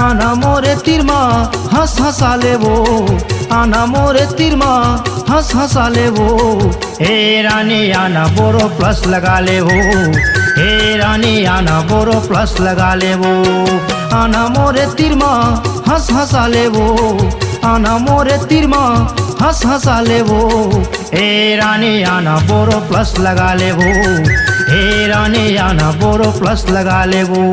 आना मोरे तिरमा हंस हंसा ले वो, आना मोरे तिरमा हंस हंसा ले वो। हे रानी आना बोरो प्लस लगा ले वो, हे रानी आना बोरो प्लस लगा ले वो। आना मोरे तिरमा हंस हंसा ले वो, आना मोरे तिरमा हंस हंसा ले वो। हे रानी आना बोरो प्लस लगा ले वो, हे रानी आना बोरो प्लस लगा ले वो।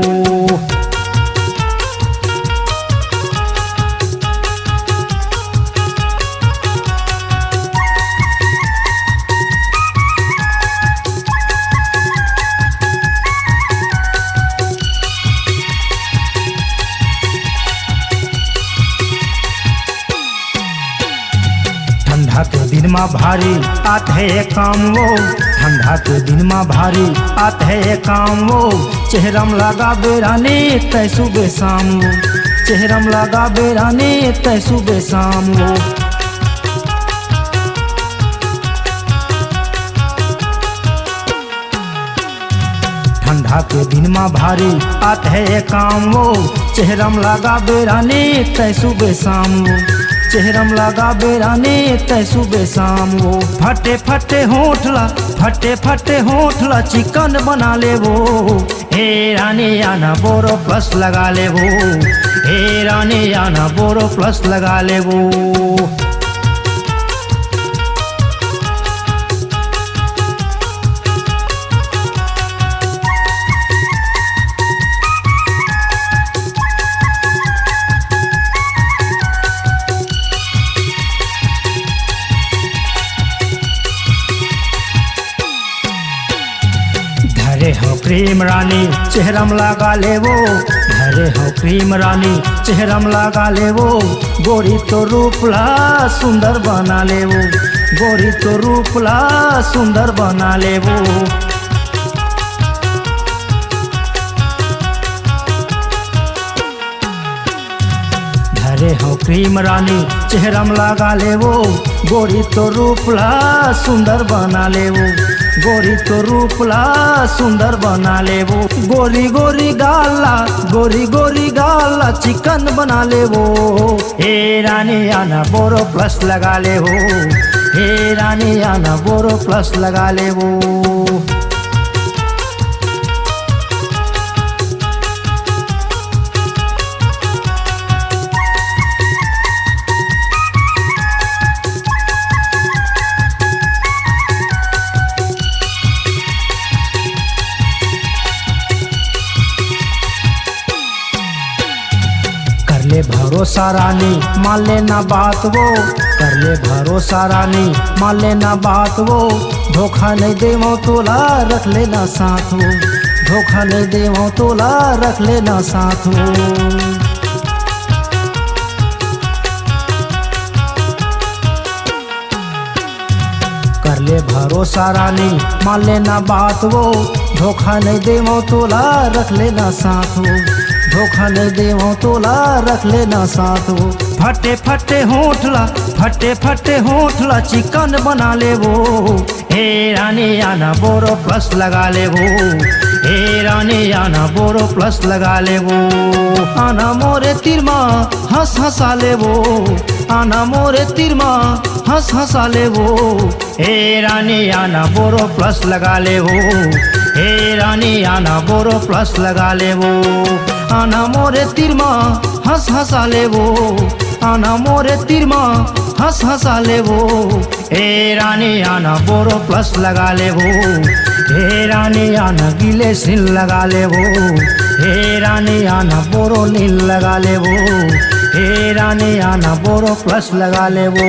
ठंडा के दिन में भारी आते है काम वो, ठंडा के दिन में भारी आते है काम वो। चेहरम लगा बेरानी तय सुबह शाम वो, चेहरम लगा बेरानी तय सुबह शाम वो। ठंडा के दिन में भारी आते है काम वो, चेहरम लगा बेरानी तय सुबह शाम वो, चेहरम लगा बेरानी तय सुबह शाम वो। फटे फटे होठला, फटे फटे होठला चिकन बना ले वो। हे रानी आना बोरो प्लस लगा ले वो, हे रानी आना बोरो प्लस लगा ले वो। धरे हो क्रीम रानी चेहरम लगा ले वो, धरे हो क्रीम रानी चेहरम लगा ले वो। गोरी तो रूपला सुंदर बना ले वो, गोरी तो रूपला सुंदर बना ले वो। धरे हो क्रीम रानी चेहरम लगा ले वो, गोरी तो रूपला सुंदर बना ले वो, गोरी तो रूपला सुंदर बना ले वो। गोरी गोरी गाला, गोरी गोरी गाला चिकन बना ले वो। हे रानी आना बोरो प्लस लगा ले वो, हे रानी आना बोरो प्लस लगा ले वो। कर ले भरोसा रानी मान लेना बात वो, कर ले भरोसा रानी मान लेना बात वो। धोखा नहीं देवो तोला रख लेना साथ वो, धोखा नहीं देवो तोला रख लेना साथ वो। कर ले भरोसा रानी मान लेना बात वो, धोखा नहीं देवो तोला रख लेना साथ वो, धोखा नहीं देवो तोला रख लेना साथ वो। फटे फटे होठला, फटे फटे होठला चिकन बना ले वो। हे रानी आना बोरो प्लस लगा ले वो, हे रानी आना बोरो प्लस लगा ले वो। आना मोरे तिरमा हंस हंसा ले वो, आना मोरे तिरमा हंस हंसा ले वो। हे रानी आना बोरो प्लस लगा ले वो, हे रानी आना बोरो प्लस लगा ले वो। आना मोरे तिरमा हंस हंसा ले वो, आना मोरे तिरमा हंस हंसा ले वो। हे रानी आना बोरो प्लस लगा ले वो, हे रानी आना गिले सिल लगा ले वो। हे रानी आना बोरो नील लगा ले वो, हे रानी आना बोरो प्लस लगा ले वो।